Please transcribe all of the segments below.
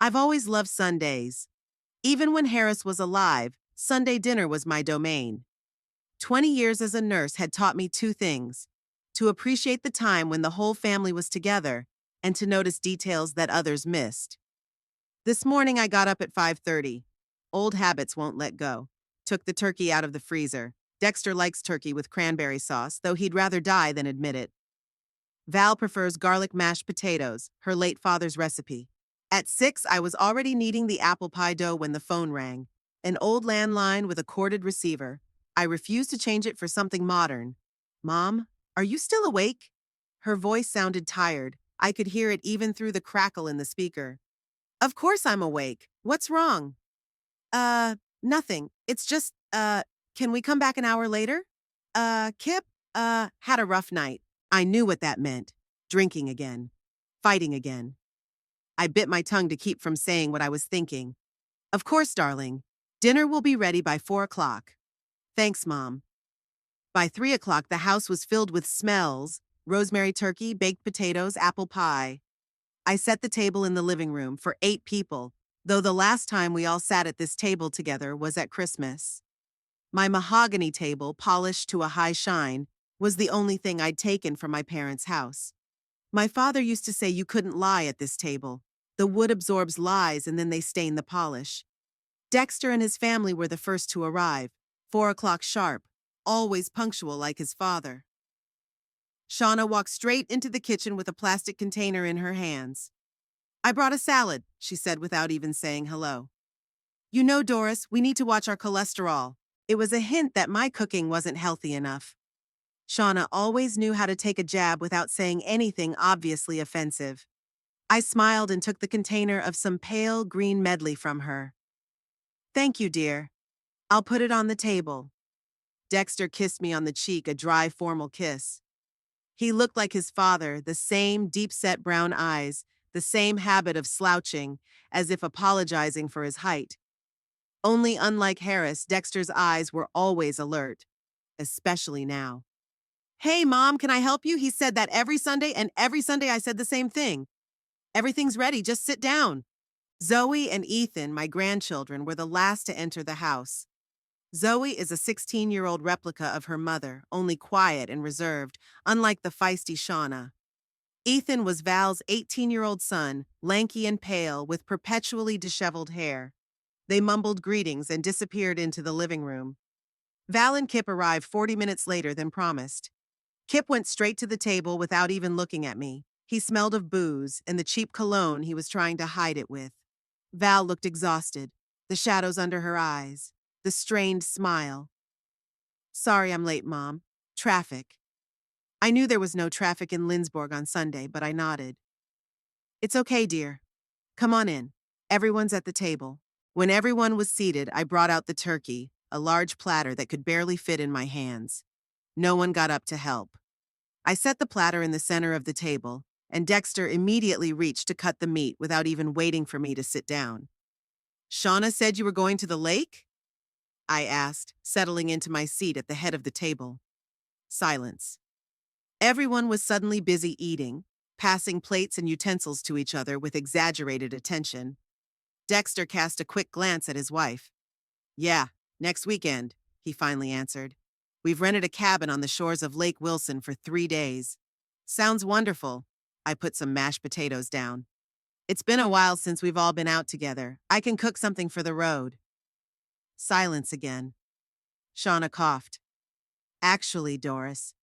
I've always loved Sundays. Even when Harris was alive, Sunday dinner was my domain. 20 years as a nurse had taught me two things: to appreciate the time when the whole family was together, and to notice details that others missed. This morning I got up at 5:30. Old habits won't let go. Took the turkey out of the freezer. Dexter likes turkey with cranberry sauce, though he'd rather die than admit it. Val prefers garlic mashed potatoes, her late father's recipe. At 6, I was already kneading the apple pie dough when the phone rang. An old landline with a corded receiver. I refused to change it for something modern. Mom, are you still awake? Her voice sounded tired. I could hear it even through the crackle in the speaker. Of course I'm awake. What's wrong? Nothing. It's just, can we come back an hour later? Kip, had a rough night. I knew what that meant. Drinking again. Fighting again. I bit my tongue to keep from saying what I was thinking. Of course, darling. Dinner will be ready by 4 o'clock. Thanks, Mom. By 3 o'clock, the house was filled with smells: rosemary turkey, baked potatoes, apple pie. I set the table in the living room for 8 people, though the last time we all sat at this table together was at Christmas. My mahogany table, polished to a high shine, was the only thing I'd taken from my parents' house. My father used to say you couldn't lie at this table. The wood absorbs lies and then they stain the polish. Dexter and his family were the first to arrive, 4 o'clock sharp, always punctual like his father. Shauna walked straight into the kitchen with a plastic container in her hands. I brought a salad, she said without even saying hello. You know, Doris, we need to watch our cholesterol. It was a hint that my cooking wasn't healthy enough. Shauna always knew how to take a jab without saying anything obviously offensive. I smiled and took the container of some pale green medley from her. Thank you, dear. I'll put it on the table. Dexter kissed me on the cheek, a dry, formal kiss. He looked like his father, the same deep-set brown eyes, the same habit of slouching, as if apologizing for his height. Only unlike Harris, Dexter's eyes were always alert, especially now. Hey, Mom, can I help you? He said that every Sunday, and every Sunday I said the same thing. Everything's ready, just sit down. Zoe and Ethan, my grandchildren, were the last to enter the house. Zoe is a 16-year-old replica of her mother, only quiet and reserved, unlike the feisty Shauna. Ethan was Val's 18-year-old son, lanky and pale, with perpetually disheveled hair. They mumbled greetings and disappeared into the living room. Val and Kip arrived 40 minutes later than promised. Kip went straight to the table without even looking at me. He smelled of booze and the cheap cologne he was trying to hide it with. Val looked exhausted, the shadows under her eyes, the strained smile. Sorry I'm late, Mom. Traffic. I knew there was no traffic in Lindsborg on Sunday, but I nodded. It's okay, dear. Come on in. Everyone's at the table. When everyone was seated, I brought out the turkey, a large platter that could barely fit in my hands. No one got up to help. I set the platter in the center of the table, and Dexter immediately reached to cut the meat without even waiting for me to sit down. Shauna said you were going to the lake? I asked, settling into my seat at the head of the table. Silence. Everyone was suddenly busy eating, passing plates and utensils to each other with exaggerated attention. Dexter cast a quick glance at his wife. Yeah, next weekend, he finally answered. We've rented a cabin on the shores of Lake Wilson for 3 days. Sounds wonderful. I put some mashed potatoes down. It's been a while since we've all been out together. I can cook something for the road. Silence again. Shauna coughed. Actually, Doris,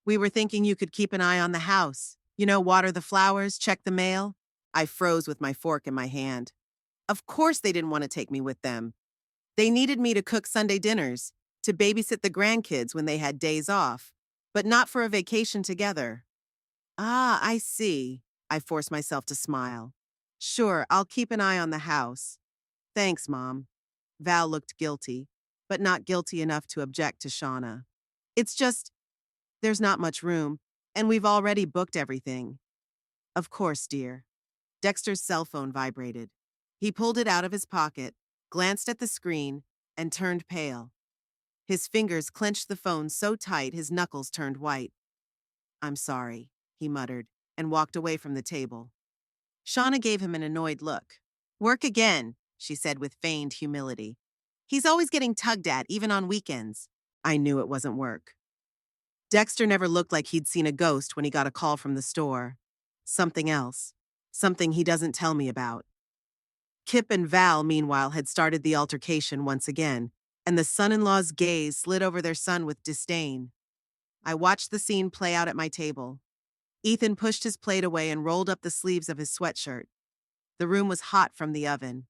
we were thinking you could keep an eye on the house. You know, water the flowers, check the mail. I froze with my fork in my hand. Of course they didn't want to take me with them. They needed me to cook Sunday dinners, to babysit the grandkids when they had days off, but not for a vacation together. Ah, I see. I forced myself to smile. Sure, I'll keep an eye on the house. Thanks, Mom. Val looked guilty, but not guilty enough to object to Shauna. It's just, there's not much room, and we've already booked everything. Of course, dear. Dexter's cell phone vibrated. He pulled it out of his pocket, glanced at the screen, and turned pale. His fingers clenched the phone so tight his knuckles turned white. I'm sorry, he muttered, and walked away from the table. Shauna gave him an annoyed look. Work again, she said with feigned humility. He's always getting tugged at, even on weekends. I knew it wasn't work. Dexter never looked like he'd seen a ghost when he got a call from the store. Something else. Something he doesn't tell me about. Kip and Val, meanwhile, had started the altercation once again, and the son-in-law's gaze slid over their son with disdain. I watched the scene play out at my table. Ethan pushed his plate away and rolled up the sleeves of his sweatshirt. The room was hot from the oven.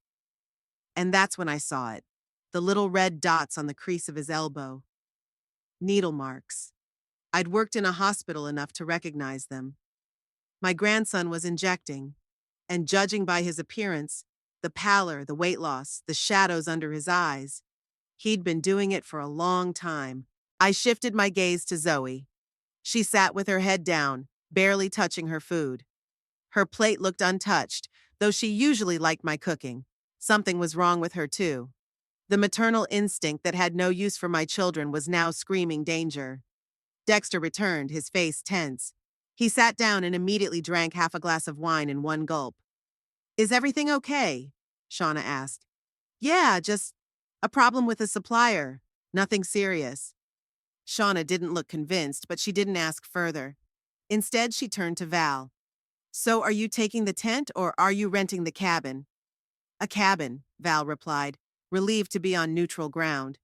And that's when I saw it. The little red dots on the crease of his elbow. Needle marks. I'd worked in a hospital enough to recognize them. My grandson was injecting, and judging by his appearance, the pallor, the weight loss, the shadows under his eyes, he'd been doing it for a long time. I shifted my gaze to Zoe. She sat with her head down, barely touching her food. Her plate looked untouched, though she usually liked my cooking. Something was wrong with her, too. The maternal instinct that had no use for my children was now screaming danger. Dexter returned, his face tense. He sat down and immediately drank half a glass of wine in one gulp. Is everything okay? Shauna asked. Yeah, just a problem with a supplier. Nothing serious. Shauna didn't look convinced, but she didn't ask further. Instead, she turned to Val. So are you taking the tent or are you renting the cabin? A cabin, Val replied, relieved to be on neutral ground.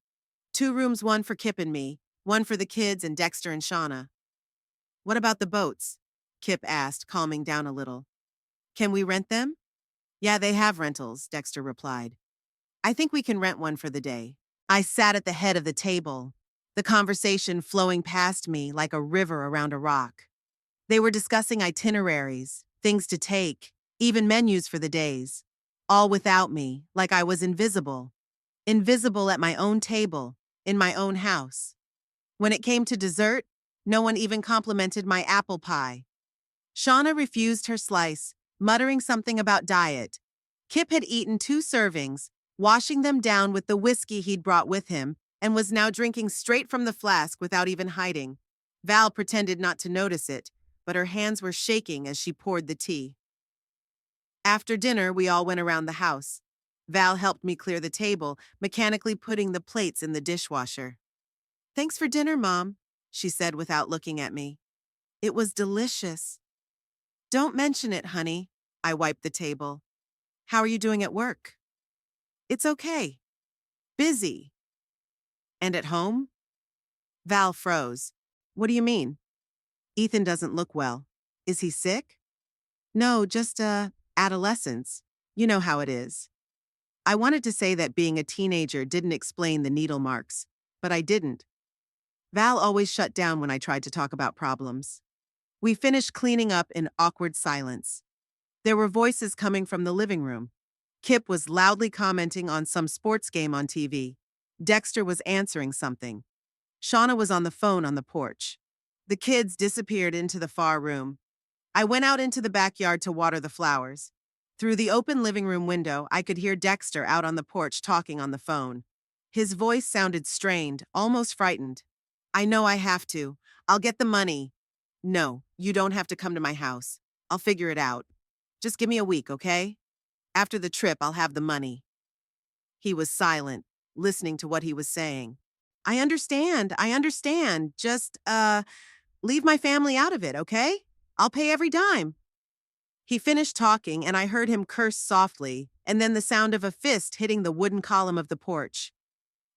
2 rooms, one for Kip and me, one for the kids and Dexter and Shauna. What about the boats? Kip asked, calming down a little. Can we rent them? Yeah, they have rentals, Dexter replied. I think we can rent one for the day. I sat at the head of the table, the conversation flowing past me like a river around a rock. They were discussing itineraries, things to take, even menus for the days. All without me, like I was invisible. Invisible at my own table, in my own house. When it came to dessert, no one even complimented my apple pie. Shauna refused her slice, muttering something about diet. Kip had eaten 2 servings, washing them down with the whiskey he'd brought with him, and was now drinking straight from the flask without even hiding. Val pretended not to notice it, but her hands were shaking as she poured the tea. After dinner, we all went around the house. Val helped me clear the table, mechanically putting the plates in the dishwasher. Thanks for dinner, Mom, she said without looking at me. It was delicious. Don't mention it, honey. I wiped the table. How are you doing at work? It's okay. Busy. And at home? Val froze. What do you mean? Ethan doesn't look well. Is he sick? No, just, adolescence. You know how it is. I wanted to say that being a teenager didn't explain the needle marks, but I didn't. Val always shut down when I tried to talk about problems. We finished cleaning up in awkward silence. There were voices coming from the living room. Kip was loudly commenting on some sports game on TV. Dexter was answering something. Shauna was on the phone on the porch. The kids disappeared into the far room. I went out into the backyard to water the flowers. Through the open living room window, I could hear Dexter out on the porch talking on the phone. His voice sounded strained, almost frightened. I know I have to. I'll get the money. No, you don't have to come to my house. I'll figure it out. Just give me a week, okay? After the trip, I'll have the money. He was silent, listening to what he was saying. I understand. Just, leave my family out of it, okay? I'll pay every dime. He finished talking, and I heard him curse softly, and then the sound of a fist hitting the wooden column of the porch.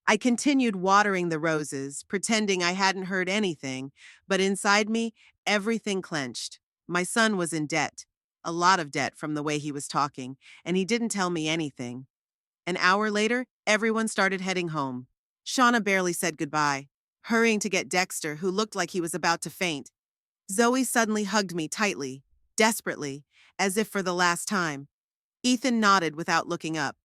I continued watering the roses, pretending I hadn't heard anything, but inside me, everything clenched. My son was in debt, a lot of debt from the way he was talking, and he didn't tell me anything. An hour later, everyone started heading home. Shauna barely said goodbye, hurrying to get Dexter, who looked like he was about to faint. Zoe suddenly hugged me tightly, desperately, as if for the last time. Ethan nodded without looking up.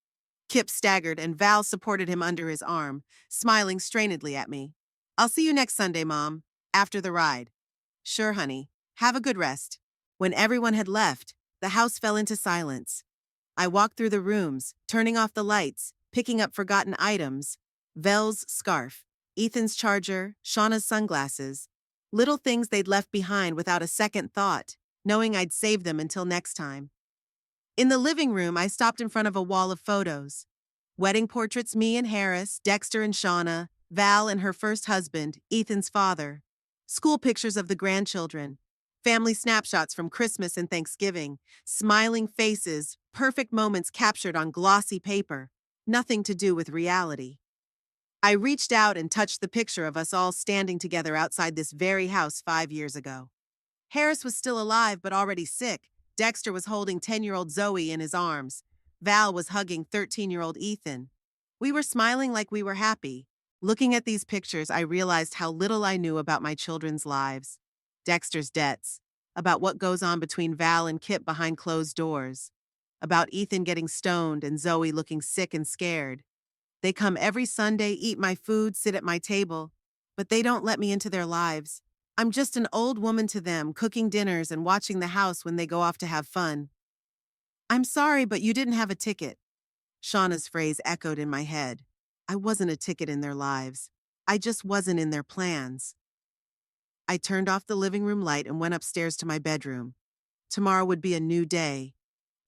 Kip staggered and Val supported him under his arm, smiling strainedly at me. I'll see you next Sunday, Mom, after the ride. Sure, honey. Have a good rest. When everyone had left, the house fell into silence. I walked through the rooms, turning off the lights, picking up forgotten items. Vel's scarf, Ethan's charger, Shauna's sunglasses. Little things they'd left behind without a second thought, knowing I'd save them until next time. In the living room, I stopped in front of a wall of photos. Wedding portraits, me and Harris, Dexter and Shauna, Val and her first husband, Ethan's father. School pictures of the grandchildren. Family snapshots from Christmas and Thanksgiving. Smiling faces, perfect moments captured on glossy paper. Nothing to do with reality. I reached out and touched the picture of us all standing together outside this very house 5 years ago. Harris was still alive but already sick. Dexter was holding 10-year-old Zoe in his arms. Val was hugging 13-year-old Ethan. We were smiling like we were happy. Looking at these pictures, I realized how little I knew about my children's lives. Dexter's debts, about what goes on between Val and Kip behind closed doors, about Ethan getting stoned and Zoe looking sick and scared. They come every Sunday, eat my food, sit at my table, but they don't let me into their lives. I'm just an old woman to them, cooking dinners and watching the house when they go off to have fun. I'm sorry, but you didn't have a ticket. Shauna's phrase echoed in my head. I wasn't a ticket in their lives. I just wasn't in their plans. I turned off the living room light and went upstairs to my bedroom. Tomorrow would be a new day,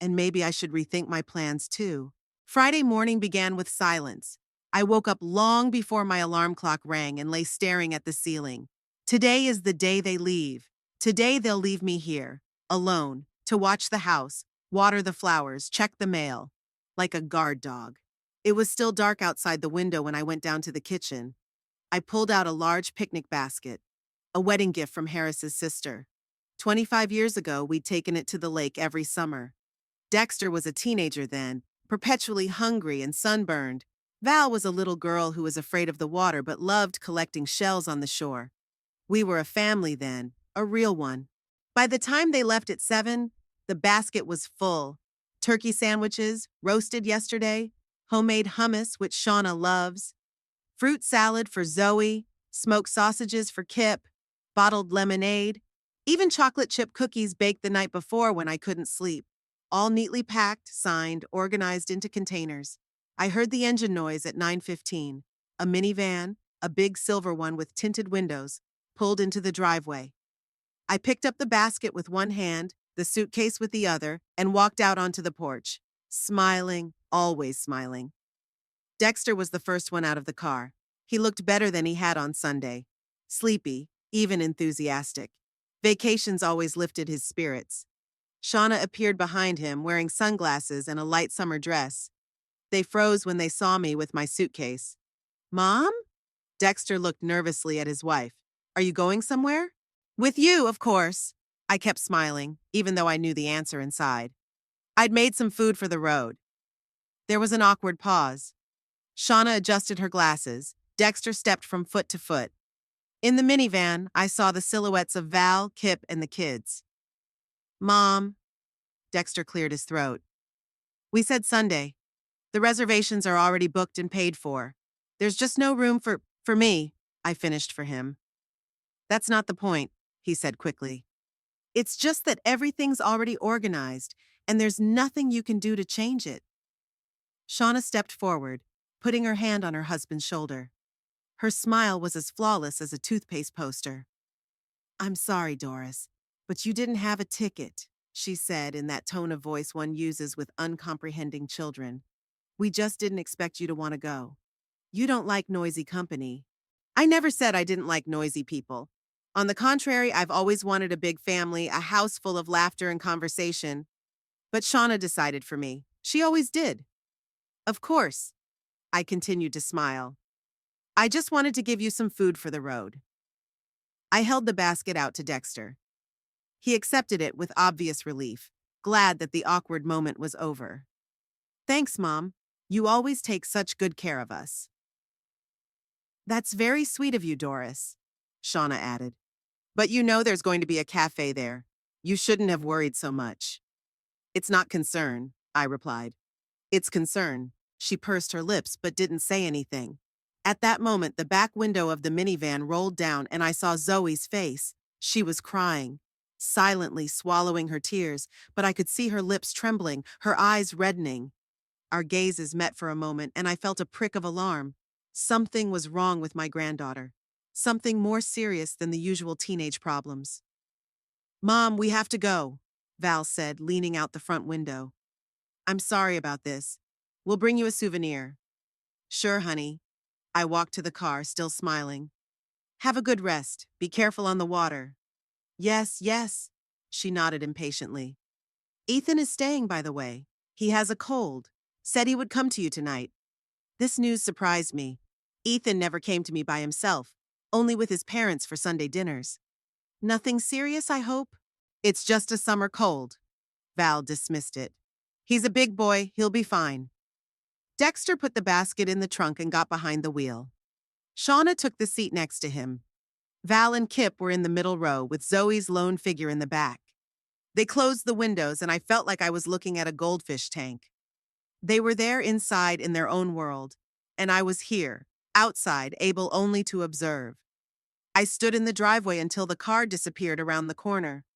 and maybe I should rethink my plans too. Friday morning began with silence. I woke up long before my alarm clock rang and lay staring at the ceiling. Today is the day they leave. Today they'll leave me here, alone, to watch the house, water the flowers, check the mail, like a guard dog. It was still dark outside the window when I went down to the kitchen. I pulled out a large picnic basket, a wedding gift from Harris's sister. 25 years ago, we'd taken it to the lake every summer. Dexter was a teenager then, perpetually hungry and sunburned. Val was a little girl who was afraid of the water but loved collecting shells on the shore. We were a family then, a real one. By the time they left at 7, the basket was full. Turkey sandwiches, roasted yesterday, homemade hummus, which Shauna loves, fruit salad for Zoe, smoked sausages for Kip, bottled lemonade, even chocolate chip cookies baked the night before when I couldn't sleep. All neatly packed, signed, organized into containers. I heard the engine noise at 9:15. A minivan, a big silver one with tinted windows, pulled into the driveway. I picked up the basket with one hand, the suitcase with the other, and walked out onto the porch. Smiling, always smiling. Dexter was the first one out of the car. He looked better than he had on Sunday. Sleepy, even enthusiastic. Vacations always lifted his spirits. Shauna appeared behind him, wearing sunglasses and a light summer dress. They froze when they saw me with my suitcase. Mom? Dexter looked nervously at his wife. Are you going somewhere? With you, of course. I kept smiling, even though I knew the answer inside. I'd made some food for the road. There was an awkward pause. Shauna adjusted her glasses. Dexter stepped from foot to foot. In the minivan, I saw the silhouettes of Val, Kip, and the kids. Mom. Dexter cleared his throat. We said Sunday. The reservations are already booked and paid for. There's just no room for me, I finished for him. That's not the point, he said quickly. It's just that everything's already organized, and there's nothing you can do to change it. Shauna stepped forward, putting her hand on her husband's shoulder. Her smile was as flawless as a toothpaste poster. I'm sorry, Doris, but you didn't have a ticket, she said in that tone of voice one uses with uncomprehending children. We just didn't expect you to want to go. You don't like noisy company. I never said I didn't like noisy people. On the contrary, I've always wanted a big family, a house full of laughter and conversation. But Shauna decided for me. She always did. Of course. I continued to smile. I just wanted to give you some food for the road. I held the basket out to Dexter. He accepted it with obvious relief, glad that the awkward moment was over. Thanks, Mom. You always take such good care of us. That's very sweet of you, Doris, Shauna added. But you know there's going to be a cafe there. You shouldn't have worried so much. It's not concern, I replied. It's concern. She pursed her lips but didn't say anything. At that moment, the back window of the minivan rolled down and I saw Zoe's face. She was crying, silently swallowing her tears, but I could see her lips trembling, her eyes reddening. Our gazes met for a moment and I felt a prick of alarm. Something was wrong with my granddaughter. Something more serious than the usual teenage problems. Mom, we have to go, Val said, leaning out the front window. I'm sorry about this. We'll bring you a souvenir. Sure, honey. I walked to the car, still smiling. Have a good rest. Be careful on the water. Yes, yes. She nodded impatiently. Ethan is staying, by the way. He has a cold. Said he would come to you tonight. This news surprised me. Ethan never came to me by himself, only with his parents for Sunday dinners. Nothing serious, I hope? It's just a summer cold. Val dismissed it. He's a big boy, he'll be fine. Dexter put the basket in the trunk and got behind the wheel. Shauna took the seat next to him. Val and Kip were in the middle row, with Zoe's lone figure in the back. They closed the windows, and I felt like I was looking at a goldfish tank. They were there inside in their own world, and I was here, outside, able only to observe. I stood in the driveway until the car disappeared around the corner.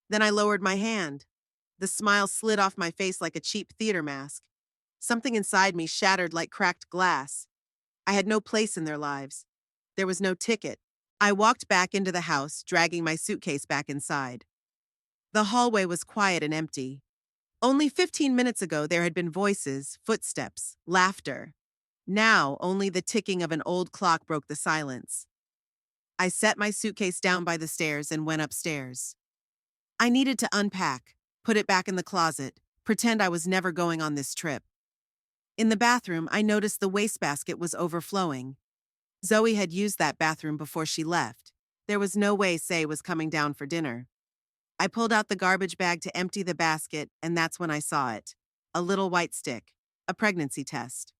Then I lowered my hand. The smile slid off my face like a cheap theater mask. Something inside me shattered like cracked glass. I had no place in their lives. There was no ticket. I walked back into the house, dragging my suitcase back inside. The hallway was quiet and empty. Only 15 minutes ago, there had been voices, footsteps, laughter. Now, only the ticking of an old clock broke the silence. I set my suitcase down by the stairs and went upstairs. I needed to unpack, put it back in the closet, pretend I was never going on this trip. In the bathroom, I noticed the wastebasket was overflowing. Zoe had used that bathroom before she left. There was no way Say was coming down for dinner. I pulled out the garbage bag to empty the basket, and that's when I saw it. A little white stick. A pregnancy test.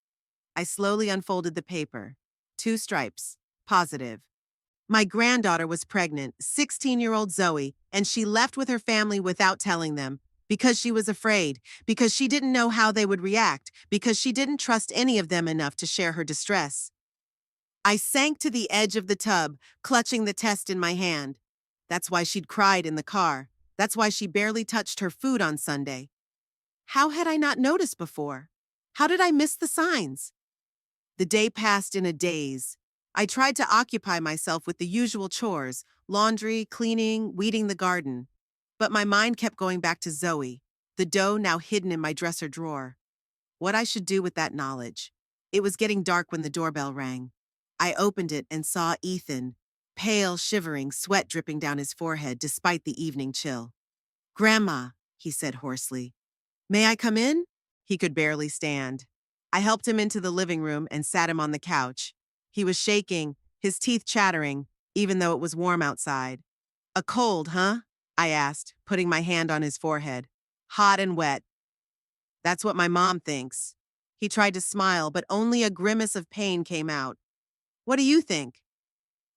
I slowly unfolded the paper. 2 stripes. Positive. My granddaughter was pregnant, 16-year-old Zoe, and she left with her family without telling them, because she was afraid, because she didn't know how they would react, because she didn't trust any of them enough to share her distress. I sank to the edge of the tub, clutching the test in my hand. That's why she'd cried in the car. That's why she barely touched her food on Sunday. How had I not noticed before? How did I miss the signs? The day passed in a daze. I tried to occupy myself with the usual chores, laundry, cleaning, weeding the garden. But my mind kept going back to Zoe, the dough now hidden in my dresser drawer. What I should do with that knowledge. It was getting dark when the doorbell rang. I opened it and saw Ethan, pale, shivering, sweat dripping down his forehead despite the evening chill. "Grandma," he said hoarsely. "May I come in?" He could barely stand. I helped him into the living room and sat him on the couch. He was shaking, his teeth chattering, even though it was warm outside. "A cold, huh?" I asked, putting my hand on his forehead. "Hot and wet." "That's what my mom thinks." He tried to smile, but only a grimace of pain came out. "What do you think?"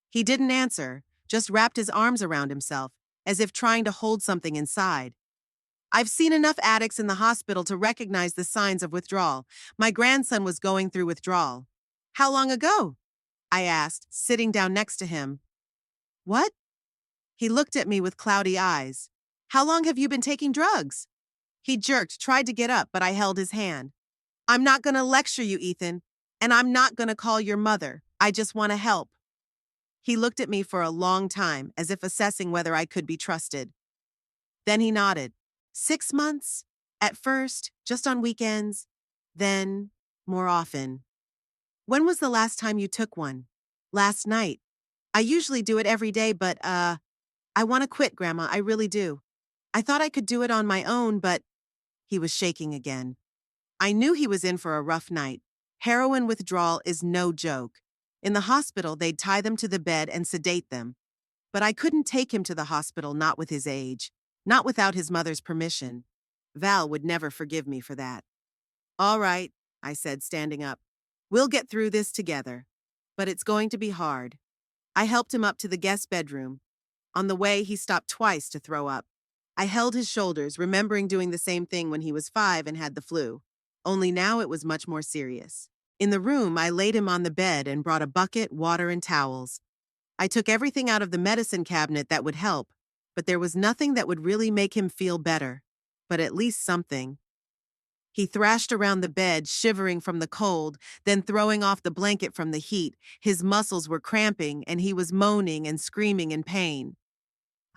He didn't answer, just wrapped his arms around himself, as if trying to hold something inside. I've seen enough addicts in the hospital to recognize the signs of withdrawal. My grandson was going through withdrawal. "How long ago?" I asked, sitting down next to him. "What?" He looked at me with cloudy eyes. "How long have you been taking drugs?" He jerked, tried to get up, but I held his hand. "I'm not going to lecture you, Ethan, and I'm not going to call your mother. I just want to help." He looked at me for a long time, as if assessing whether I could be trusted. Then he nodded. 6 months? At first, just on weekends. Then, more often. "When was the last time you took one?" "Last night. I usually do it every day, but, I want to quit, Grandma, I really do. I thought I could do it on my own, but—" He was shaking again. I knew he was in for a rough night. Heroin withdrawal is no joke. In the hospital, they'd tie them to the bed and sedate them. But I couldn't take him to the hospital, not with his age, not without his mother's permission. Val would never forgive me for that. "All right," I said, standing up. "We'll get through this together. But it's going to be hard." I helped him up to the guest bedroom. On the way, he stopped twice to throw up. I held his shoulders, remembering doing the same thing when he was 5 and had the flu. Only now it was much more serious. In the room, I laid him on the bed and brought a bucket, water, and towels. I took everything out of the medicine cabinet that would help, but there was nothing that would really make him feel better. But at least something. He thrashed around the bed, shivering from the cold, then throwing off the blanket from the heat. His muscles were cramping, and he was moaning and screaming in pain.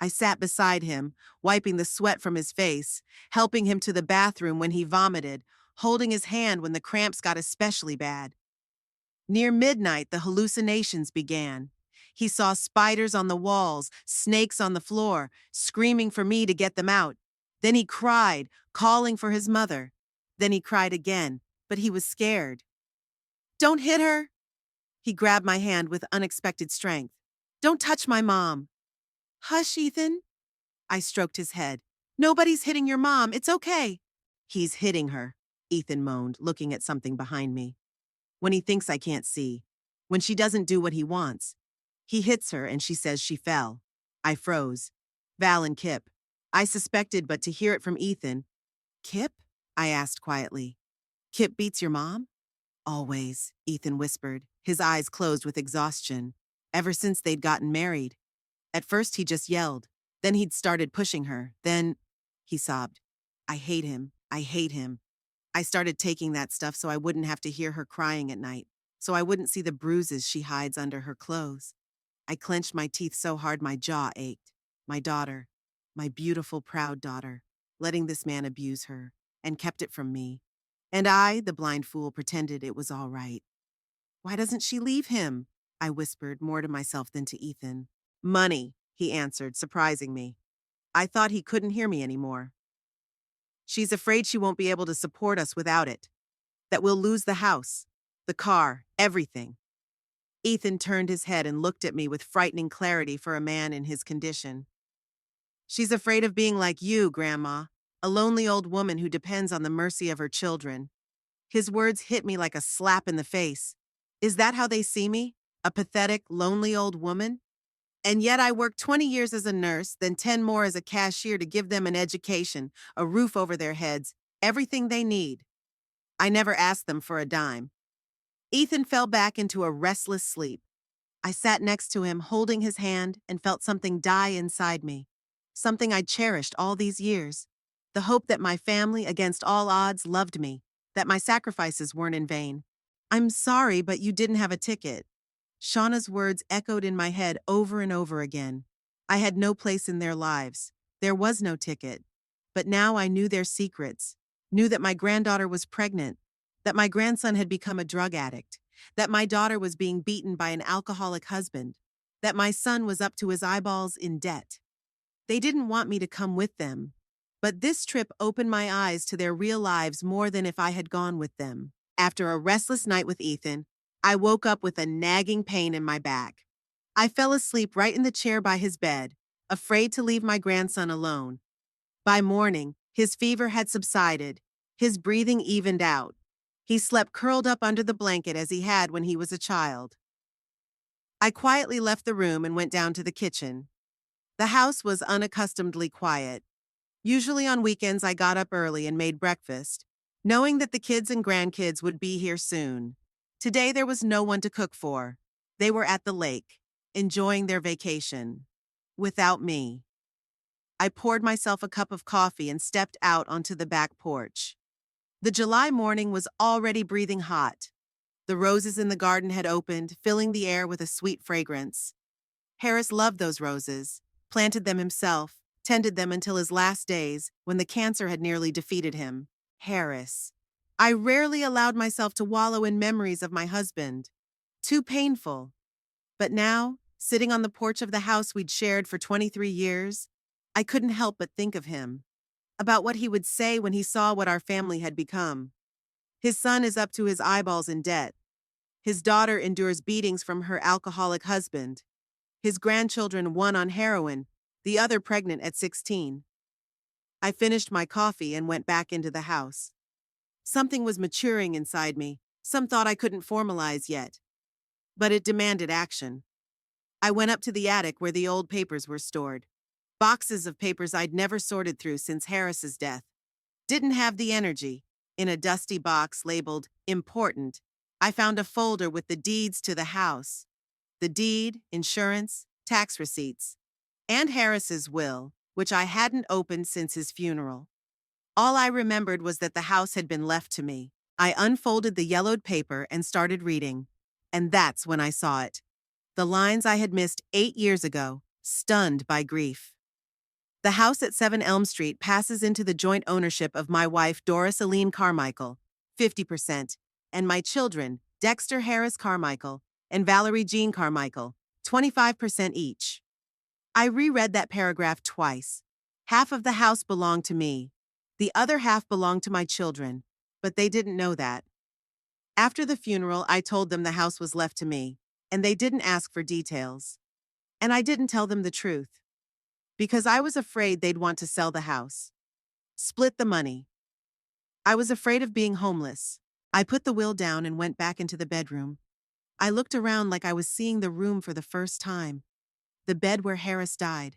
I sat beside him, wiping the sweat from his face, helping him to the bathroom when he vomited, holding his hand when the cramps got especially bad. Near midnight, the hallucinations began. He saw spiders on the walls, snakes on the floor, screaming for me to get them out. Then he cried, calling for his mother. Then he cried again, but he was scared. Don't hit her! He grabbed my hand with unexpected strength. Don't touch my mom. Hush, Ethan. I stroked his head. Nobody's hitting your mom. It's okay. He's hitting her, Ethan moaned, looking at something behind me. When he thinks I can't see. When she doesn't do what he wants. He hits her and she says she fell. I froze. Val and Kip. I suspected, but to hear it from Ethan. Kip? I asked quietly. Kip beats your mom? Always, Ethan whispered, his eyes closed with exhaustion. Ever since they'd gotten married. At first he just yelled. Then he'd started pushing her. Then, he sobbed. I hate him. I hate him. I started taking that stuff so I wouldn't have to hear her crying at night, so I wouldn't see the bruises she hides under her clothes. I clenched my teeth so hard my jaw ached. My daughter, my beautiful, proud daughter, letting this man abuse her, and kept it from me. And I, the blind fool, pretended it was all right. Why doesn't she leave him? I whispered, more to myself than to Ethan. Money, he answered, surprising me. I thought he couldn't hear me anymore. She's afraid she won't be able to support us without it. That we'll lose the house, the car, everything. Ethan turned his head and looked at me with frightening clarity for a man in his condition. She's afraid of being like you, Grandma, a lonely old woman who depends on the mercy of her children. His words hit me like a slap in the face. Is that how they see me? A pathetic, lonely old woman? And yet I worked 20 years as a nurse, then 10 more as a cashier to give them an education, a roof over their heads, everything they need. I never asked them for a dime. Ethan fell back into a restless sleep. I sat next to him, holding his hand, and felt something die inside me. Something I'd cherished all these years. The hope that my family, against all odds, loved me, that my sacrifices weren't in vain. I'm sorry, but you didn't have a ticket. Shauna's words echoed in my head over and over again. I had no place in their lives. There was no ticket. But now I knew their secrets, knew that my granddaughter was pregnant, that my grandson had become a drug addict, that my daughter was being beaten by an alcoholic husband, that my son was up to his eyeballs in debt. They didn't want me to come with them, but this trip opened my eyes to their real lives more than if I had gone with them. After a restless night with Ethan, I woke up with a nagging pain in my back. I fell asleep right in the chair by his bed, afraid to leave my grandson alone. By morning, his fever had subsided, his breathing evened out. He slept curled up under the blanket as he had when he was a child. I quietly left the room and went down to the kitchen. The house was unaccustomedly quiet. Usually on weekends I got up early and made breakfast, knowing that the kids and grandkids would be here soon. Today there was no one to cook for. They were at the lake, enjoying their vacation. Without me. I poured myself a cup of coffee and stepped out onto the back porch. The July morning was already breathing hot. The roses in the garden had opened, filling the air with a sweet fragrance. Harris loved those roses, planted them himself, tended them until his last days, when the cancer had nearly defeated him. Harris. I rarely allowed myself to wallow in memories of my husband. Too painful. But now, sitting on the porch of the house we'd shared for 23 years, I couldn't help but think of him. About what he would say when he saw what our family had become. His son is up to his eyeballs in debt. His daughter endures beatings from her alcoholic husband. His grandchildren, one on heroin, the other pregnant at 16. I finished my coffee and went back into the house. Something was maturing inside me, some thought I couldn't formalize yet. But it demanded action. I went up to the attic where the old papers were stored. Boxes of papers I'd never sorted through since Harris's death. Didn't have the energy. In a dusty box labeled Important, I found a folder with the deeds to the house. The deed, insurance, tax receipts, and Harris's will, which I hadn't opened since his funeral. All I remembered was that the house had been left to me. I unfolded the yellowed paper and started reading. And that's when I saw it. The lines I had missed 8 years ago, stunned by grief. The house at 7 Elm Street passes into the joint ownership of my wife, Doris Aline Carmichael, 50%, and my children, Dexter Harris Carmichael and Valerie Jean Carmichael, 25% each. I reread that paragraph twice. Half of the house belonged to me. The other half belonged to my children, but they didn't know that. After the funeral, I told them the house was left to me, and they didn't ask for details. And I didn't tell them the truth, because I was afraid they'd want to sell the house. Split the money. I was afraid of being homeless. I put the will down and went back into the bedroom. I looked around like I was seeing the room for the first time. The bed where Harris died.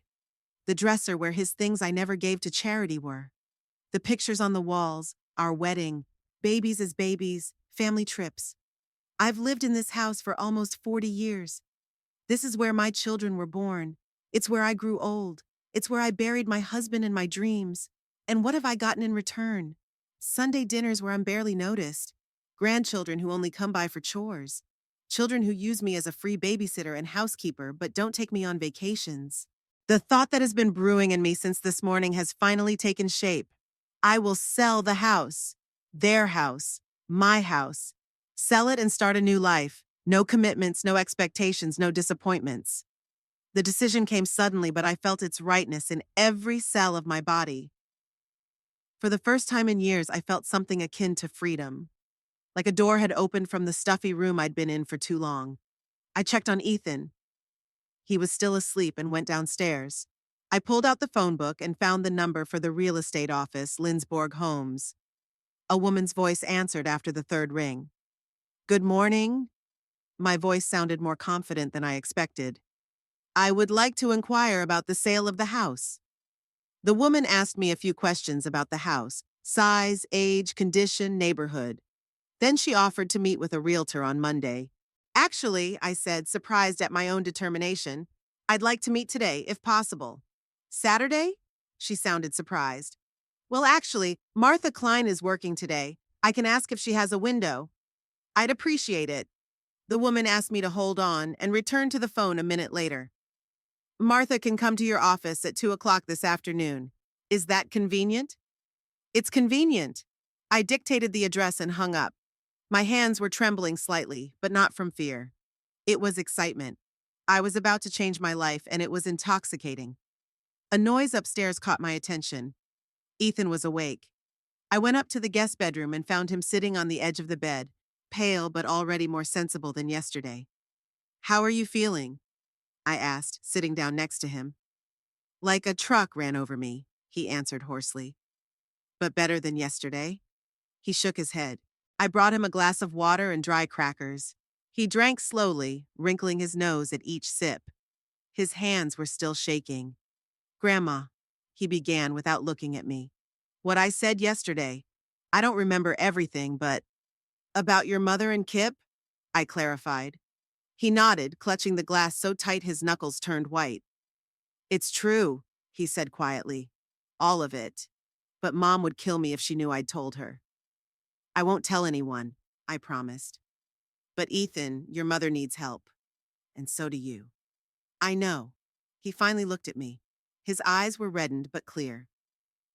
The dresser where his things I never gave to charity were. The pictures on the walls, our wedding, babies as babies, family trips. I've lived in this house for almost 40 years. This is where my children were born. It's where I grew old. It's where I buried my husband and my dreams. And what have I gotten in return? Sunday dinners where I'm barely noticed. Grandchildren who only come by for chores. Children who use me as a free babysitter and housekeeper but don't take me on vacations. The thought that has been brewing in me since this morning has finally taken shape. I will sell the house. Their house. My house. Sell it and start a new life. No commitments, no expectations, no disappointments. The decision came suddenly, but I felt its rightness in every cell of my body. For the first time in years, I felt something akin to freedom. Like a door had opened from the stuffy room I'd been in for too long. I checked on Ethan. He was still asleep and went downstairs. I pulled out the phone book and found the number for the real estate office, Lindsborg Homes. A woman's voice answered after the third ring. "Good morning." My voice sounded more confident than I expected. "I would like to inquire about the sale of the house." The woman asked me a few questions about the house: size, age, condition, neighborhood. Then she offered to meet with a realtor on Monday. "Actually," I said, surprised at my own determination, "I'd like to meet today, if possible." "Saturday?" She sounded surprised. "Well, actually, Martha Klein is working today. I can ask if she has a window." "I'd appreciate it." The woman asked me to hold on and returned to the phone a minute later. "Martha can come to your office at 2 o'clock this afternoon. Is that convenient?" "It's convenient." I dictated the address and hung up. My hands were trembling slightly, but not from fear. It was excitement. I was about to change my life, and it was intoxicating. A noise upstairs caught my attention. Ethan was awake. I went up to the guest bedroom and found him sitting on the edge of the bed, pale but already more sensible than yesterday. "How are you feeling?" I asked, sitting down next to him. "Like a truck ran over me," he answered hoarsely. "But better than yesterday?" He shook his head. I brought him a glass of water and dry crackers. He drank slowly, wrinkling his nose at each sip. His hands were still shaking. "Grandma," he began without looking at me. "What I said yesterday. I don't remember everything, but—" "About your mother and Kip?" I clarified. He nodded, clutching the glass so tight his knuckles turned white. "It's true," he said quietly. "All of it. But Mom would kill me if she knew I'd told her." "I won't tell anyone," I promised. "But Ethan, your mother needs help. And so do you." "I know." He finally looked at me. His eyes were reddened but clear.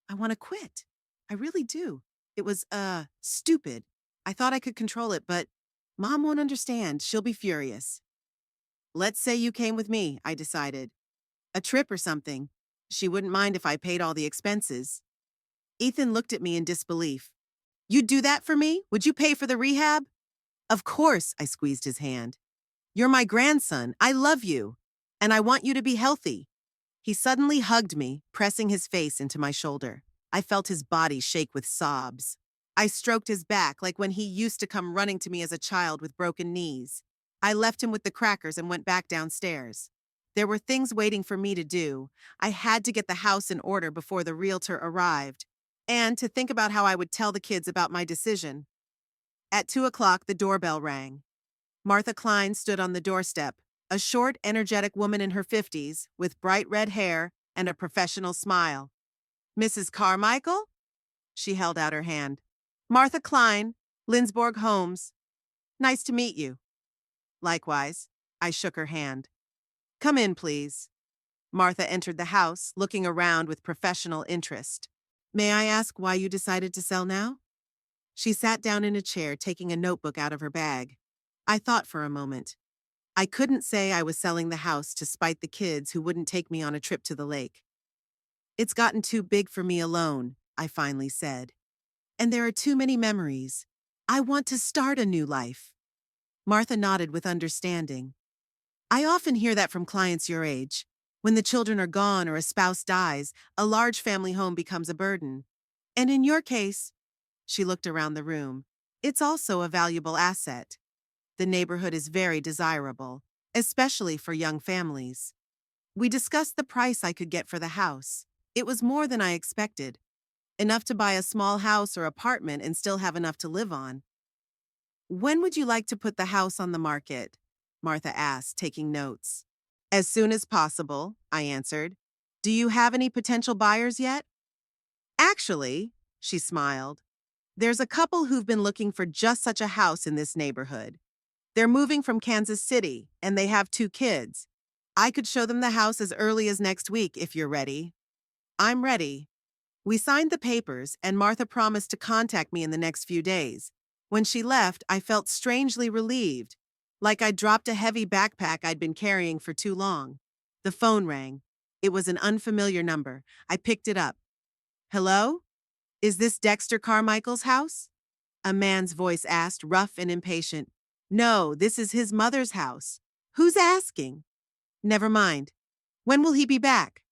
"I want to quit. I really do. It was, stupid. I thought I could control it, but Mom won't understand. She'll be furious." "Let's say you came with me," I decided. "A trip or something. She wouldn't mind if I paid all the expenses." Ethan looked at me in disbelief. "You'd do that for me? Would you pay for the rehab?" "Of course," I squeezed his hand. "You're my grandson. I love you. And I want you to be healthy." He suddenly hugged me, pressing his face into my shoulder. I felt his body shake with sobs. I stroked his back like when he used to come running to me as a child with broken knees. I left him with the crackers and went back downstairs. There were things waiting for me to do. I had to get the house in order before the realtor arrived, and to think about how I would tell the kids about my decision. At 2 o'clock, the doorbell rang. Martha Klein stood on the doorstep, a short, energetic woman in her 50s, with bright red hair and a professional smile. "Mrs. Carmichael?" She held out her hand. "Martha Klein, Lindsborg Homes. Nice to meet you." "Likewise." I shook her hand. "Come in, please." Martha entered the house, looking around with professional interest. May I ask why you decided to sell now? She sat down in a chair, taking a notebook out of her bag. I thought for a moment. I couldn't say I was selling the house to spite the kids who wouldn't take me on a trip to the lake. It's gotten too big for me alone, I finally said. And there are too many memories. I want to start a new life. Martha nodded with understanding. I often hear that from clients your age. When the children are gone or a spouse dies, a large family home becomes a burden. And in your case, she looked around the room, it's also a valuable asset. The neighborhood is very desirable, especially for young families. We discussed the price I could get for the house. It was more than I expected. Enough to buy a small house or apartment and still have enough to live on. When would you like to put the house on the market? Martha asked, taking notes. As soon as possible, I answered. Do you have any potential buyers yet? Actually, she smiled, there's a couple who've been looking for just such a house in this neighborhood. They're moving from Kansas City, and they have 2 kids. I could show them the house as early as next week if you're ready. I'm ready. We signed the papers, and Martha promised to contact me in the next few days. When she left, I felt strangely relieved, like I'd dropped a heavy backpack I'd been carrying for too long. The phone rang. It was an unfamiliar number. I picked it up. Hello? Is this Dexter Carmichael's house? A man's voice asked, rough and impatient. No, this is his mother's house. Who's asking? Never mind. When will he be back?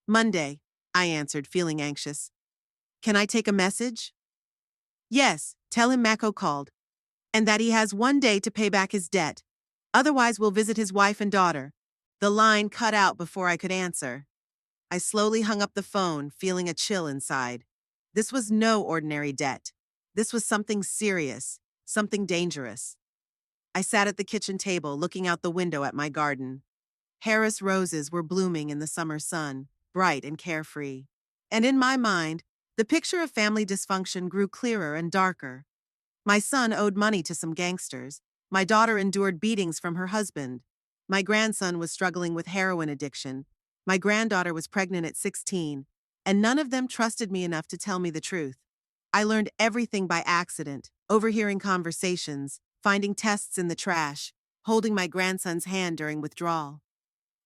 Monday, I answered, feeling anxious. Can I take a message? Yes, tell him Mako called, and that he has 1 day to pay back his debt. Otherwise, we'll visit his wife and daughter. The line cut out before I could answer. I slowly hung up the phone, feeling a chill inside. This was no ordinary debt. This was something serious, something dangerous. I sat at the kitchen table, looking out the window at my garden. Harris roses were blooming in the summer sun, bright and carefree. And in my mind, the picture of family dysfunction grew clearer and darker. My son owed money to some gangsters. My daughter endured beatings from her husband. My grandson was struggling with heroin addiction. My granddaughter was pregnant at 16, and none of them trusted me enough to tell me the truth. I learned everything by accident, overhearing conversations, finding tests in the trash, holding my grandson's hand during withdrawal.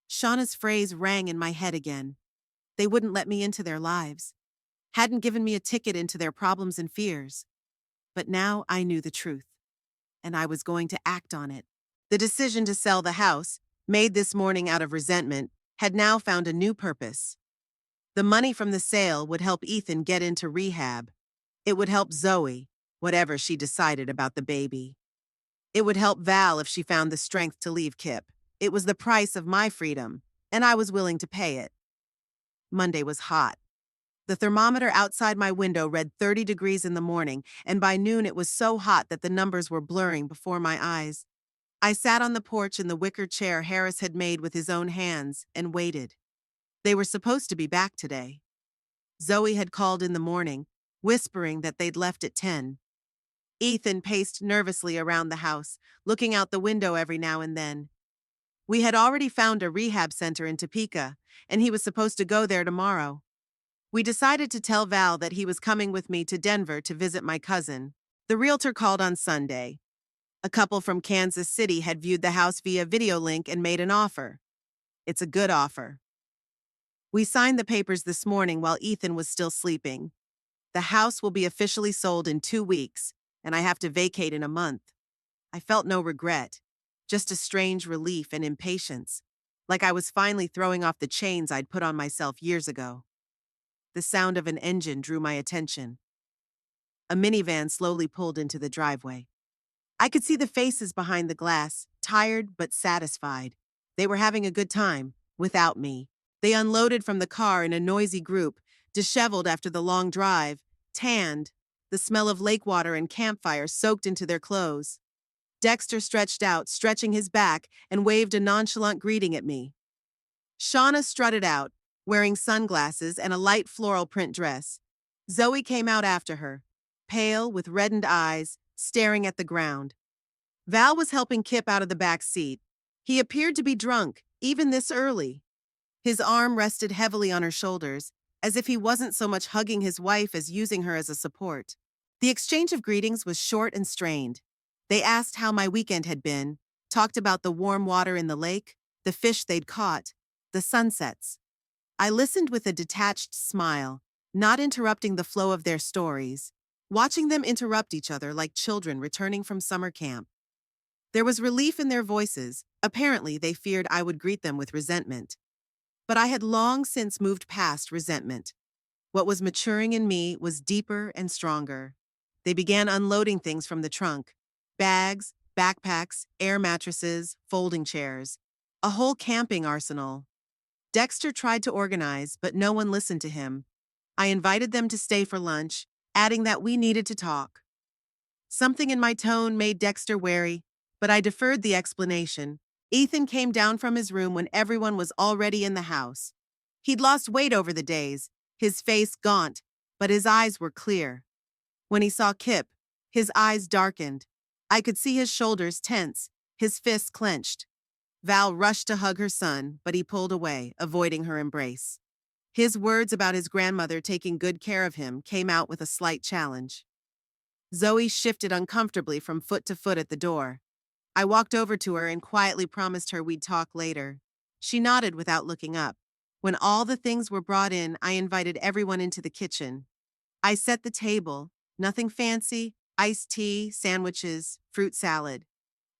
Shauna's phrase rang in my head again. They wouldn't let me into their lives. Hadn't given me a ticket into their problems and fears. But now I knew the truth, and I was going to act on it. The decision to sell the house, made this morning out of resentment, had now found a new purpose. The money from the sale would help Ethan get into rehab. It would help Zoe, whatever she decided about the baby. It would help Val if she found the strength to leave Kip. It was the price of my freedom, and I was willing to pay it. Monday was hot. The thermometer outside my window read 30 degrees in the morning, and by noon it was so hot that the numbers were blurring before my eyes. I sat on the porch in the wicker chair Harris had made with his own hands and waited. They were supposed to be back today. Zoe had called in the morning, whispering that they'd left at 10. Ethan paced nervously around the house, looking out the window every now and then. We had already found a rehab center in Topeka, and he was supposed to go there tomorrow. We decided to tell Val that he was coming with me to Denver to visit my cousin. The realtor called on Sunday. A couple from Kansas City had viewed the house via video link and made an offer. It's a good offer. We signed the papers this morning while Ethan was still sleeping. The house will be officially sold in 2 weeks, and I have to vacate in a month. I felt no regret, just a strange relief and impatience, like I was finally throwing off the chains I'd put on myself years ago. The sound of an engine drew my attention. A minivan slowly pulled into the driveway. I could see the faces behind the glass, tired but satisfied. They were having a good time, without me. They unloaded from the car in a noisy group, disheveled after the long drive, tanned, the smell of lake water and campfire soaked into their clothes. Dexter stretched out, stretching his back, and waved a nonchalant greeting at me. Shauna strutted out, wearing sunglasses and a light floral print dress. Zoe came out after her, pale, with reddened eyes, staring at the ground. Val was helping Kip out of the back seat. He appeared to be drunk, even this early. His arm rested heavily on her shoulders, as if he wasn't so much hugging his wife as using her as a support. The exchange of greetings was short and strained. They asked how my weekend had been, talked about the warm water in the lake, the fish they'd caught, the sunsets. I listened with a detached smile, not interrupting the flow of their stories, watching them interrupt each other like children returning from summer camp. There was relief in their voices. Apparently, they feared I would greet them with resentment. But I had long since moved past resentment. What was maturing in me was deeper and stronger. They began unloading things from the trunk: bags, backpacks, air mattresses, folding chairs, a whole camping arsenal. Dexter tried to organize, but no one listened to him. I invited them to stay for lunch, adding that we needed to talk. Something in my tone made Dexter wary, but I deferred the explanation. Ethan came down from his room when everyone was already in the house. He'd lost weight over the days, his face gaunt, but his eyes were clear. When he saw Kip, his eyes darkened. I could see his shoulders tense, his fists clenched. Val rushed to hug her son, but he pulled away, avoiding her embrace. His words about his grandmother taking good care of him came out with a slight challenge. Zoe shifted uncomfortably from foot to foot at the door. I walked over to her and quietly promised her we'd talk later. She nodded without looking up. When all the things were brought in, I invited everyone into the kitchen. I set the table, nothing fancy, iced tea, sandwiches, fruit salad.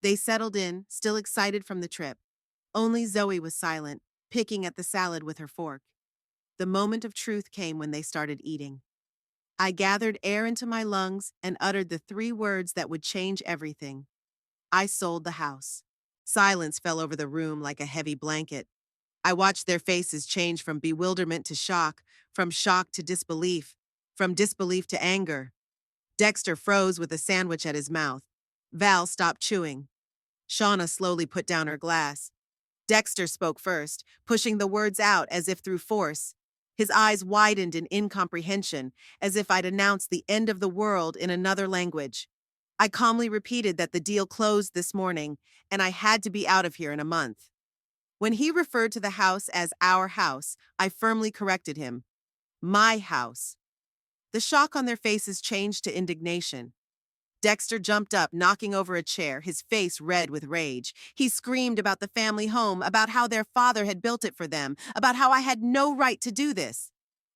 They settled in, still excited from the trip. Only Zoe was silent, picking at the salad with her fork. The moment of truth came when they started eating. I gathered air into my lungs and uttered the three words that would change everything. I sold the house. Silence fell over the room like a heavy blanket. I watched their faces change from bewilderment to shock, from shock to disbelief, from disbelief to anger. Dexter froze with a sandwich at his mouth. Val stopped chewing. Shauna slowly put down her glass. Dexter spoke first, pushing the words out as if through force. His eyes widened in incomprehension, as if I'd announced the end of the world in another language. I calmly repeated that the deal closed this morning, and I had to be out of here in a month. When he referred to the house as our house, I firmly corrected him. My house. The shock on their faces changed to indignation. Dexter jumped up, knocking over a chair, his face red with rage. He screamed about the family home, about how their father had built it for them, about how I had no right to do this.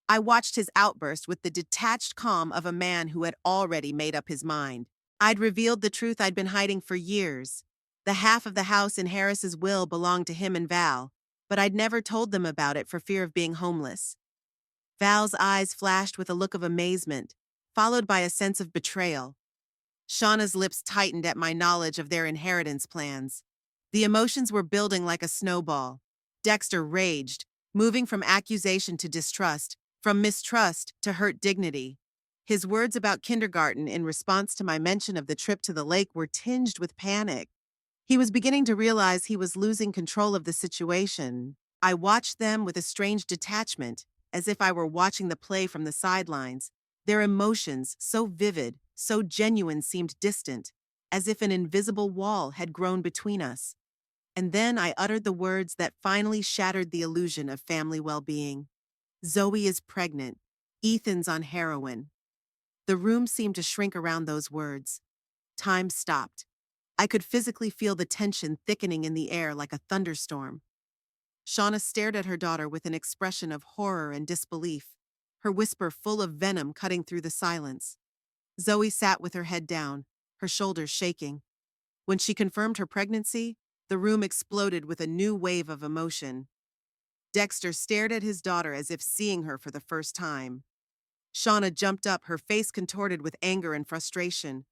I watched his outburst with the detached calm of a man who had already made up his mind. I'd revealed the truth I'd been hiding for years. The half of the house in Harris's will belonged to him and Val, but I'd never told them about it for fear of being homeless. Val's eyes flashed with a look of amazement, followed by a sense of betrayal. Shauna's lips tightened at my knowledge of their inheritance plans. The emotions were building like a snowball. Dexter raged, moving from accusation to distrust, from mistrust to hurt dignity. His words about kindergarten in response to my mention of the trip to the lake were tinged with panic. He was beginning to realize he was losing control of the situation. I watched them with a strange detachment, as if I were watching the play from the sidelines. Their emotions, so vivid, so genuine, seemed distant, as if an invisible wall had grown between us. And then I uttered the words that finally shattered the illusion of family well-being. Zoe is pregnant. Ethan's on heroin. The room seemed to shrink around those words. Time stopped. I could physically feel the tension thickening in the air like a thunderstorm. Shauna stared at her daughter with an expression of horror and disbelief, her whisper full of venom cutting through the silence. Zoe sat with her head down, her shoulders shaking. When she confirmed her pregnancy, the room exploded with a new wave of emotion. Dexter stared at his daughter as if seeing her for the first time. Shauna jumped up, her face contorted with anger and frustration.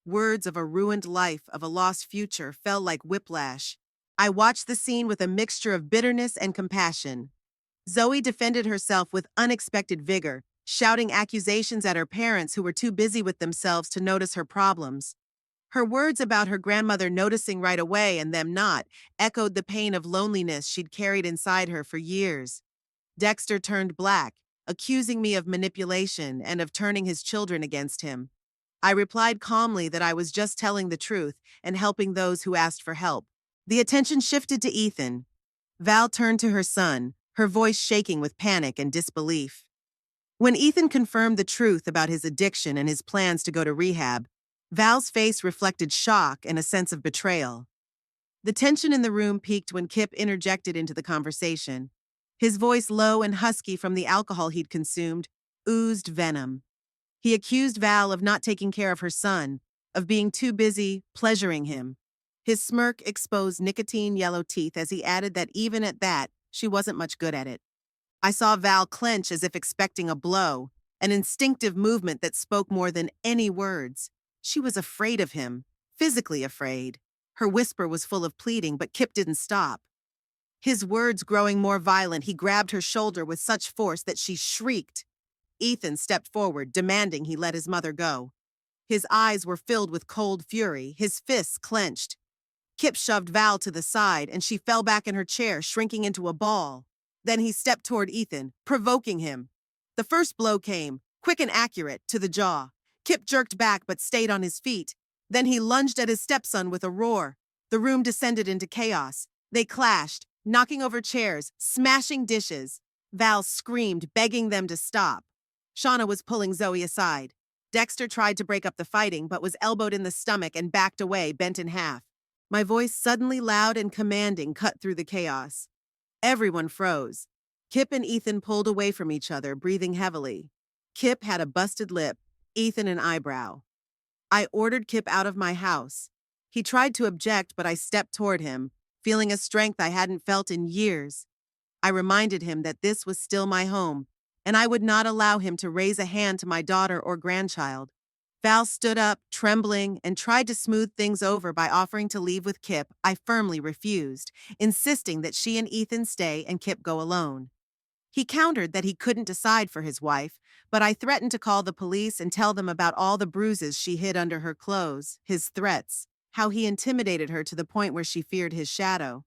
Words of a ruined life, of a lost future, fell like whiplash. I watched the scene with a mixture of bitterness and compassion. Zoe defended herself with unexpected vigor, shouting accusations at her parents who were too busy with themselves to notice her problems. Her words about her grandmother noticing right away and them not echoed the pain of loneliness she'd carried inside her for years. Dexter turned black, accusing me of manipulation and of turning his children against him. I replied calmly that I was just telling the truth and helping those who asked for help. The attention shifted to Ethan. Val turned to her son, her voice shaking with panic and disbelief. When Ethan confirmed the truth about his addiction and his plans to go to rehab, Val's face reflected shock and a sense of betrayal. The tension in the room peaked when Kip interjected into the conversation. His voice, low and husky from the alcohol he'd consumed, oozed venom. He accused Val of not taking care of her son, of being too busy pleasuring him. His smirk exposed nicotine-yellow teeth as he added that even at that, she wasn't much good at it. I saw Val clench as if expecting a blow, an instinctive movement that spoke more than any words. She was afraid of him, physically afraid. Her whisper was full of pleading, but Kip didn't stop. His words growing more violent, he grabbed her shoulder with such force that she shrieked. Ethan stepped forward, demanding he let his mother go. His eyes were filled with cold fury, his fists clenched. Kip shoved Val to the side, and she fell back in her chair, shrinking into a ball. Then he stepped toward Ethan, provoking him. The first blow came, quick and accurate, to the jaw. Kip jerked back but stayed on his feet. Then he lunged at his stepson with a roar. The room descended into chaos. They clashed, knocking over chairs, smashing dishes. Val screamed, begging them to stop. Shauna was pulling Zoe aside. Dexter tried to break up the fighting but was elbowed in the stomach and backed away, bent in half. My voice, suddenly loud and commanding, cut through the chaos. Everyone froze. Kip and Ethan pulled away from each other, breathing heavily. Kip had a busted lip, Ethan an eyebrow. I ordered Kip out of my house. He tried to object, but I stepped toward him, feeling a strength I hadn't felt in years. I reminded him that this was still my home, and I would not allow him to raise a hand to my daughter or grandchild. Val stood up, trembling, and tried to smooth things over by offering to leave with Kip. I firmly refused, insisting that she and Ethan stay and Kip go alone. He countered that he couldn't decide for his wife, but I threatened to call the police and tell them about all the bruises she hid under her clothes, his threats, how he intimidated her to the point where she feared his shadow.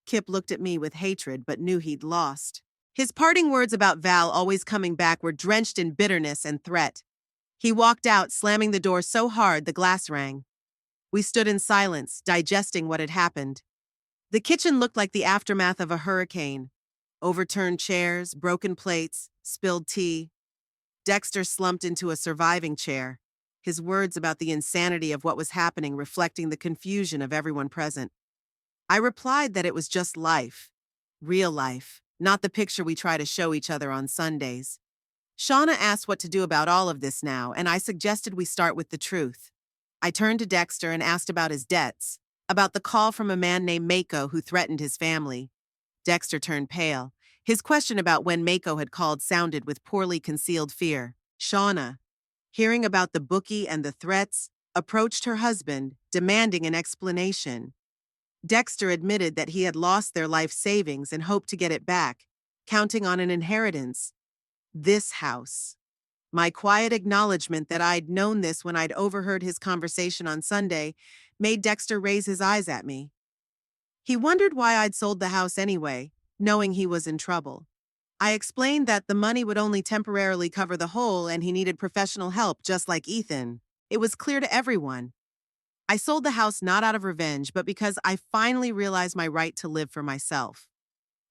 Kip looked at me with hatred but knew he'd lost. His parting words about Val always coming back were drenched in bitterness and threat. He walked out, slamming the door so hard the glass rang. We stood in silence, digesting what had happened. The kitchen looked like the aftermath of a hurricane. Overturned chairs, broken plates, spilled tea. Dexter slumped into a surviving chair, his words about the insanity of what was happening reflecting the confusion of everyone present. I replied that it was just life, real life, not the picture we try to show each other on Sundays. Shauna asked what to do about all of this now, and I suggested we start with the truth. I turned to Dexter and asked about his debts, about the call from a man named Mako who threatened his family. Dexter turned pale. His question about when Mako had called sounded with poorly concealed fear. Shauna, hearing about the bookie and the threats, approached her husband, demanding an explanation. Dexter admitted that he had lost their life savings and hoped to get it back, counting on an inheritance. This house. My quiet acknowledgement that I'd known this when I'd overheard his conversation on Sunday made Dexter raise his eyes at me. He wondered why I'd sold the house anyway, knowing he was in trouble. I explained that the money would only temporarily cover the hole and he needed professional help just like Ethan. It was clear to everyone. I sold the house not out of revenge, but because I finally realized my right to live for myself.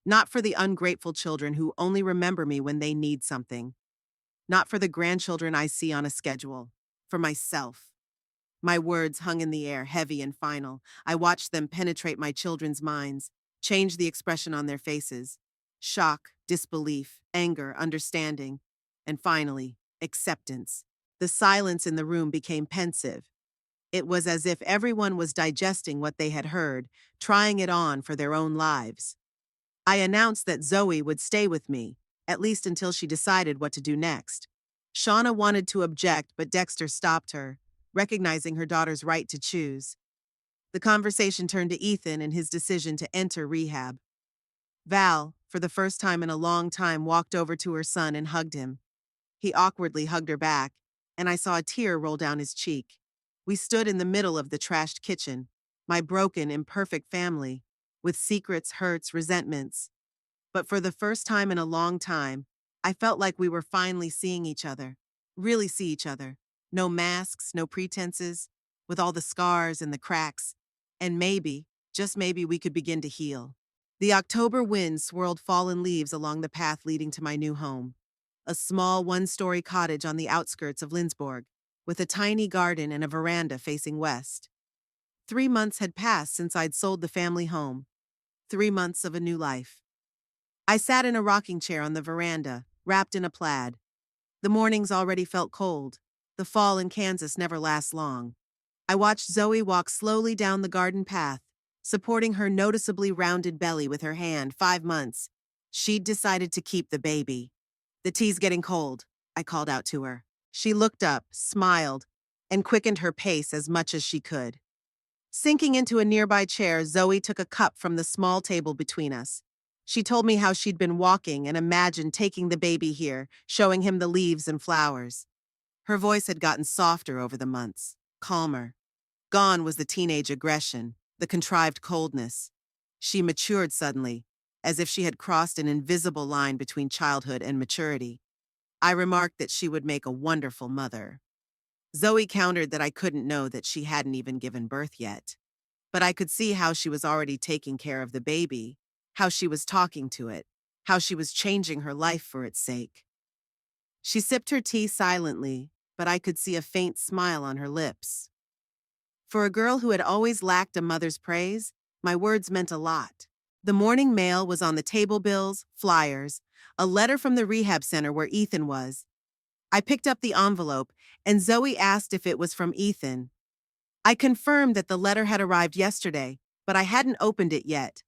Not for the ungrateful children who only remember me when they need something. Not for the grandchildren I see on a schedule. For myself. My words hung in the air, heavy and final. I watched them penetrate my children's minds, change the expression on their faces. Shock, disbelief, anger, understanding, and finally, acceptance. The silence in the room became pensive. It was as if everyone was digesting what they had heard, trying it on for their own lives. I announced that Zoe would stay with me, at least until she decided what to do next. Shauna wanted to object, but Dexter stopped her, recognizing her daughter's right to choose. The conversation turned to Ethan and his decision to enter rehab. Val, for the first time in a long time, walked over to her son and hugged him. He awkwardly hugged her back, and I saw a tear roll down his cheek. We stood in the middle of the trashed kitchen, my broken, imperfect family, with secrets, hurts, resentments. But for the first time in a long time, I felt like we were finally seeing each other, really see each other. No masks, no pretenses, with all the scars and the cracks. And maybe, just maybe, we could begin to heal. The October wind swirled fallen leaves along the path leading to my new home, a small one-story cottage on the outskirts of Lindsborg, with a tiny garden and a veranda facing west. 3 months had passed since I'd sold the family home. 3 months of a new life. I sat in a rocking chair on the veranda, wrapped in a plaid. The mornings already felt cold. The fall in Kansas never lasts long. I watched Zoe walk slowly down the garden path, supporting her noticeably rounded belly with her hand. 5 months. She'd decided to keep the baby. "The tea's getting cold," I called out to her. She looked up, smiled, and quickened her pace as much as she could. Sinking into a nearby chair, Zoe took a cup from the small table between us. She told me how she'd been walking and imagined taking the baby here, showing him the leaves and flowers. Her voice had gotten softer over the months, calmer. Gone was the teenage aggression, the contrived coldness. She matured suddenly, as if she had crossed an invisible line between childhood and maturity. I remarked that she would make a wonderful mother. Zoe countered that I couldn't know that she hadn't even given birth yet. But I could see how she was already taking care of the baby, how she was talking to it, how she was changing her life for its sake. She sipped her tea silently, but I could see a faint smile on her lips. For a girl who had always lacked a mother's praise, my words meant a lot. The morning mail was on the table bills, flyers, a letter from the rehab center where Ethan was. I picked up the envelope, and Zoe asked if it was from Ethan. I confirmed that the letter had arrived yesterday, but I hadn't opened it yet.